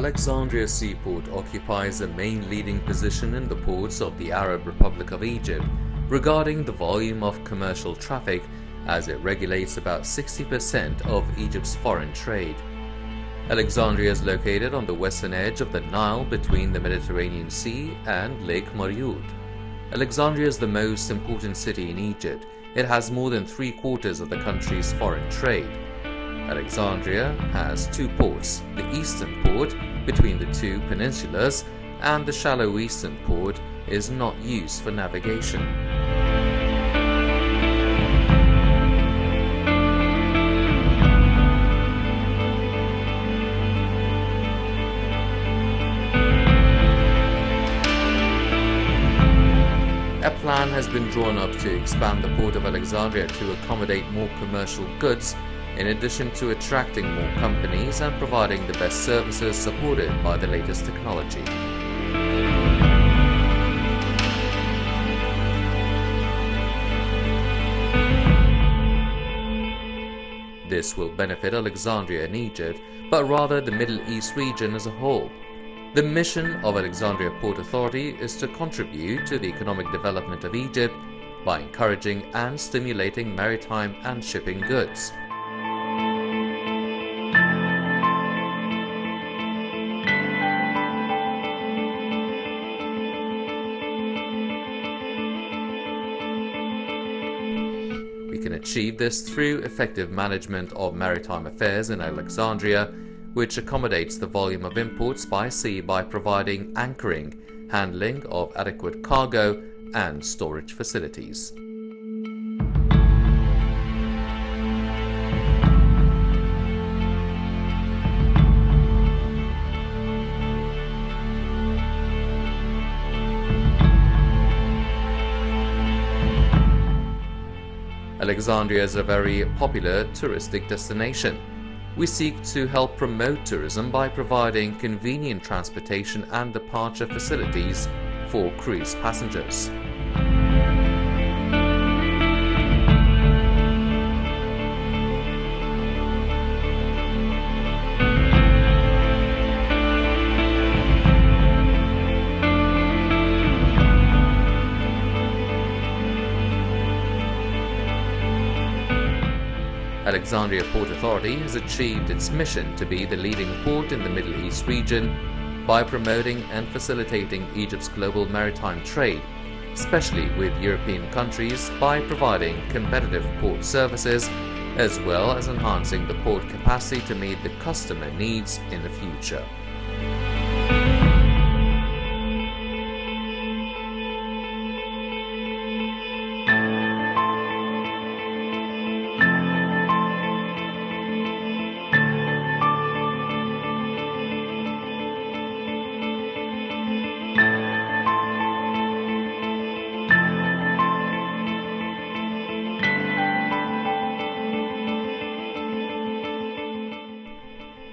Alexandria Seaport occupies a main leading position in the ports of the Arab Republic of Egypt regarding the volume of commercial traffic, as it regulates about 60% of Egypt's foreign trade. Alexandria is located on the western edge of the Nile between the Mediterranean Sea and Lake Mourioud. Alexandria is the most important city in Egypt. It has more than three-quarters of the country's foreign trade. Alexandria has two ports, the eastern port between the two peninsulas and the shallow eastern port is not used for navigation. A plan has been drawn up to expand the port of Alexandria to accommodate more commercial goods, in addition to attracting more companies and providing the best services supported by the latest technology. This will benefit Alexandria and Egypt, but rather the Middle East region as a whole. The mission of Alexandria Port Authority is to contribute to the economic development of Egypt by encouraging and stimulating maritime and shipping goods. We can achieve this through effective management of maritime affairs in Alexandria, which accommodates the volume of imports by sea by providing anchoring, handling of adequate cargo, and storage facilities. Alexandria is a very popular touristic destination. We seek to help promote tourism by providing convenient transportation and departure facilities for cruise passengers. Alexandria Port Authority has achieved its mission to be the leading port in the Middle East region by promoting and facilitating Egypt's global maritime trade, especially with European countries, by providing competitive port services as well as enhancing the port capacity to meet the customer needs in the future.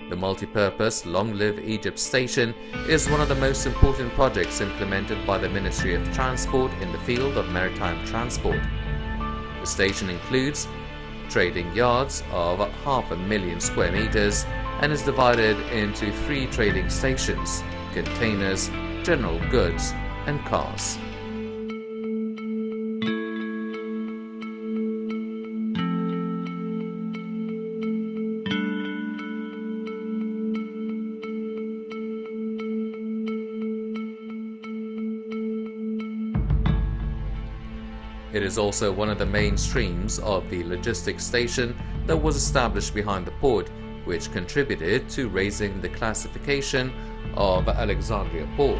The multi-purpose Long Live Egypt station is one of the most important projects implemented by the Ministry of Transport in the field of maritime transport. The station includes trading yards of 500,000 square meters and is divided into 3 trading stations: containers, general goods, and cars. It is also one of the main streams of the logistics station that was established behind the port, which contributed to raising the classification of Alexandria Port.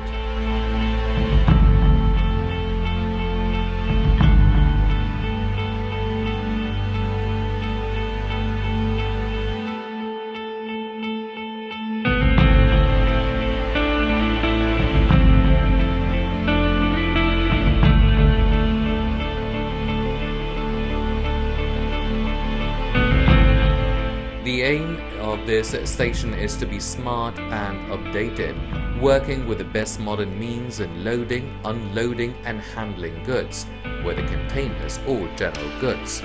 The aim of this station is to be smart and updated, working with the best modern means in loading, unloading and handling goods, whether containers or general goods.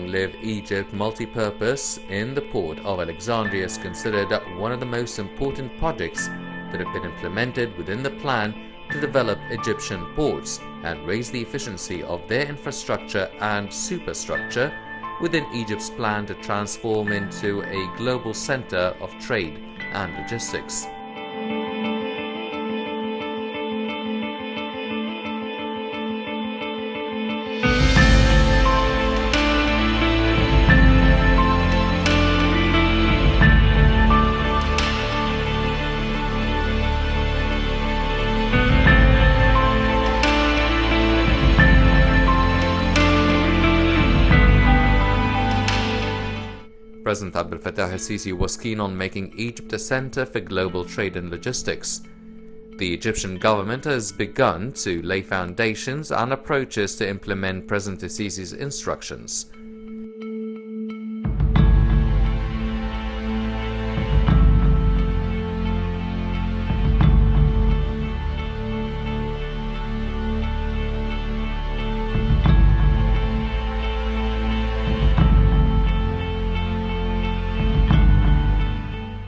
long-lived Egypt multi-purpose in the port of Alexandria is considered one of the most important projects that have been implemented within the plan to develop Egyptian ports and raise the efficiency of their infrastructure and superstructure within Egypt's plan to transform into a global center of trade and logistics. President Abdel Fattah el-Sisi was keen on making Egypt a center for global trade and logistics. The Egyptian government has begun to lay foundations and approaches to implement President el-Sisi's instructions.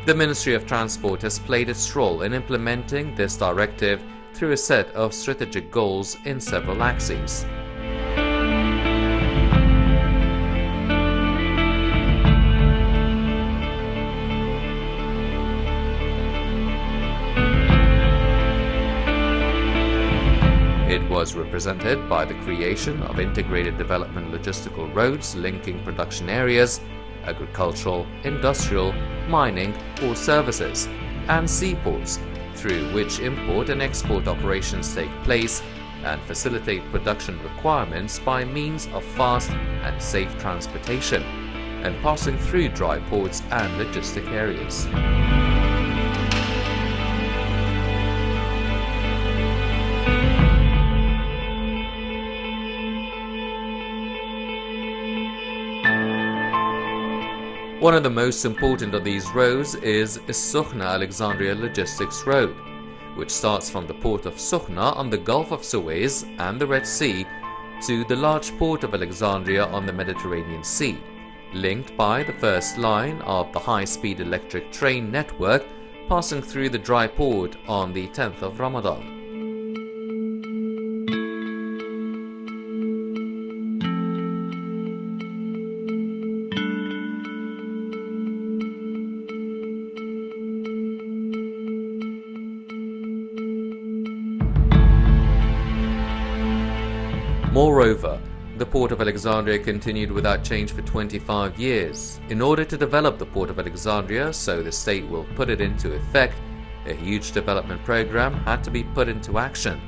The Ministry of Transport has played its role in implementing this directive through a set of strategic goals in several axes. It was represented by the creation of integrated development logistical roads linking production areas, agricultural, industrial, mining or services, and seaports through which import and export operations take place and facilitate production requirements by means of fast and safe transportation and passing through dry ports and logistic areas. One of the most important of these roads is Sokhna Alexandria Logistics Road, which starts from the port of Sokhna on the Gulf of Suez and the Red Sea to the large port of Alexandria on the Mediterranean Sea, linked by the first line of the high-speed electric train network passing through the dry port on the 10th of Ramadan. Moreover, the Port of Alexandria continued without change for 25 years. In order to develop the Port of Alexandria so the state will put it into effect, a huge development program had to be put into action.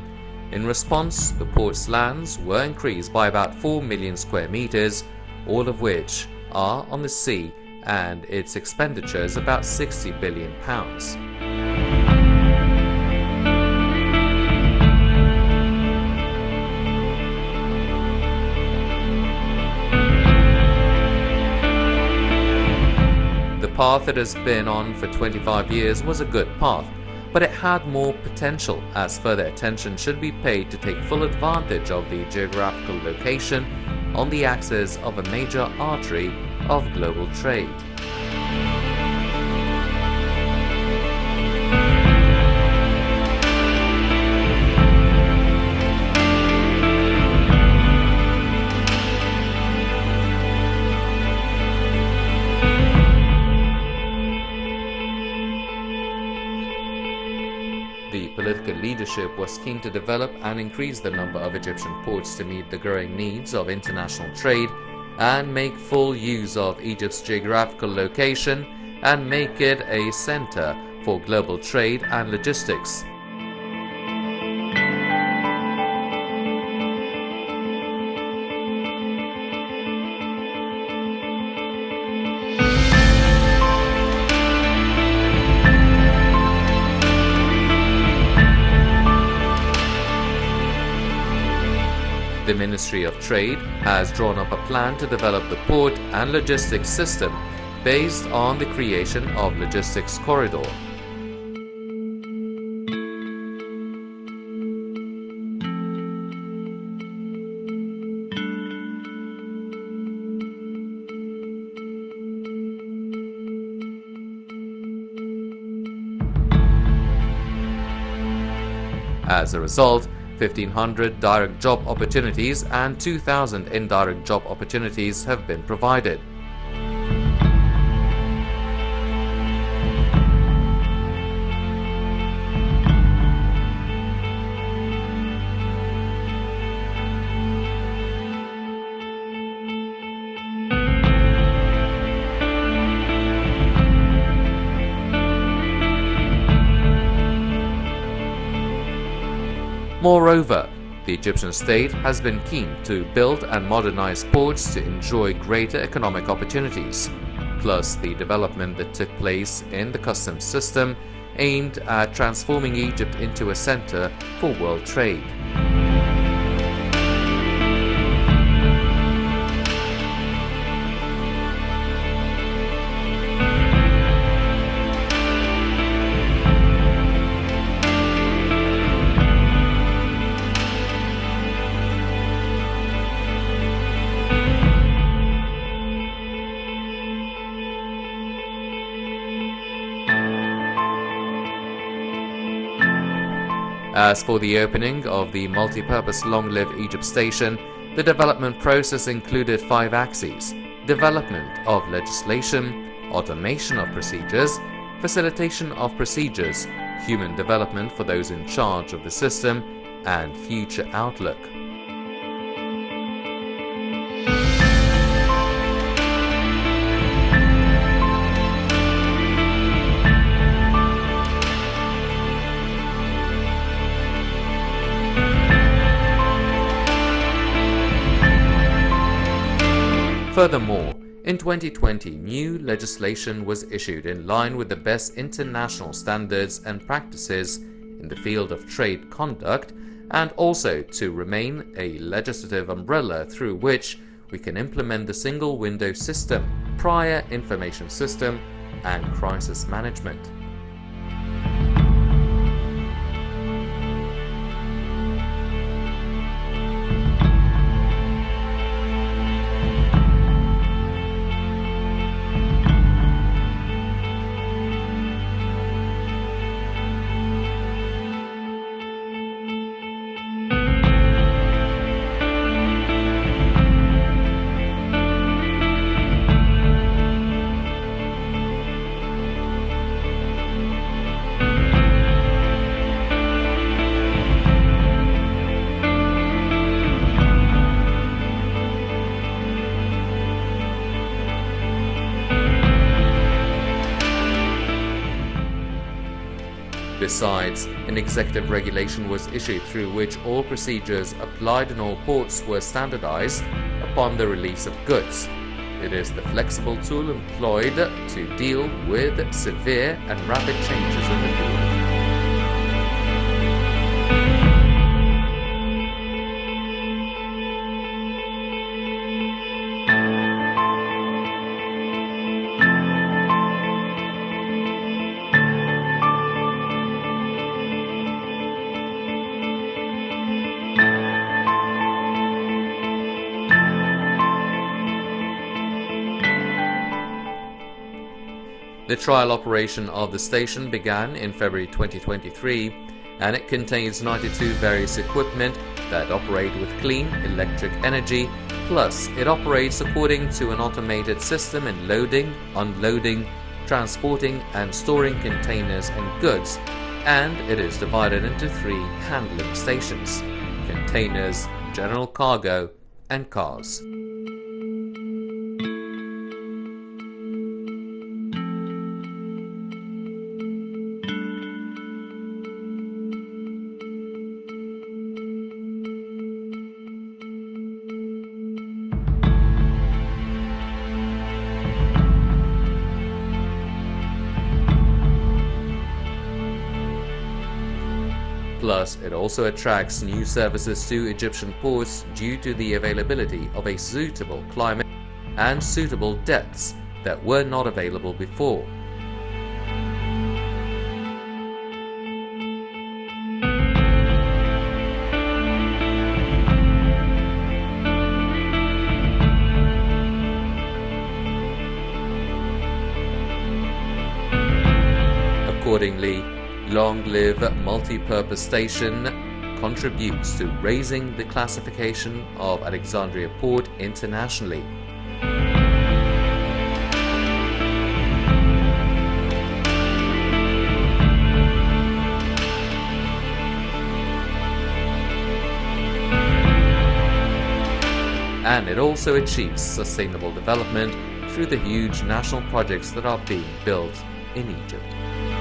In response, the port's lands were increased by about 4 million square meters, all of which are on the sea, and its expenditure is about £60 billion. The path it has been on for 25 years was a good path, but it had more potential as further attention should be paid to take full advantage of the geographical location on the axis of a major artery of global trade. The political leadership was keen to develop and increase the number of Egyptian ports to meet the growing needs of international trade and make full use of Egypt's geographical location and make it a center for global trade and logistics. The Ministry of Trade has drawn up a plan to develop the port and logistics system based on the creation of Logistics Corridor. As a result, 1,500 direct job opportunities and 2,000 indirect job opportunities have been provided. Moreover, the Egyptian state has been keen to build and modernize ports to enjoy greater economic opportunities, plus the development that took place in the customs system aimed at transforming Egypt into a center for world trade. As for the opening of the multi-purpose Long-Live Egypt station, the development process included 5 axes: development of legislation, automation of procedures, facilitation of procedures, human development for those in charge of the system, and future outlook. Furthermore, in 2020, new legislation was issued in line with the best international standards and practices in the field of trade conduct, and also to remain a legislative umbrella through which we can implement the single window system, prior information system, and crisis management. Besides, an executive regulation was issued through which all procedures applied in all ports were standardized upon the release of goods. It is the flexible tool employed to deal with severe and rapid changes in the field. The trial operation of the station began in February 2023, and it contains 92 various equipment that operate with clean electric energy, plus it operates according to an automated system in loading, unloading, transporting and storing containers and goods, and it is divided into 3 handling stations: containers, general cargo, and cars. Plus, it also attracts new services to Egyptian ports due to the availability of a suitable climate and suitable depths that were not available before. Accordingly, Long-Live Multi-Purpose Station contributes to raising the classification of Alexandria Port internationally. And it also achieves sustainable development through the huge national projects that are being built in Egypt.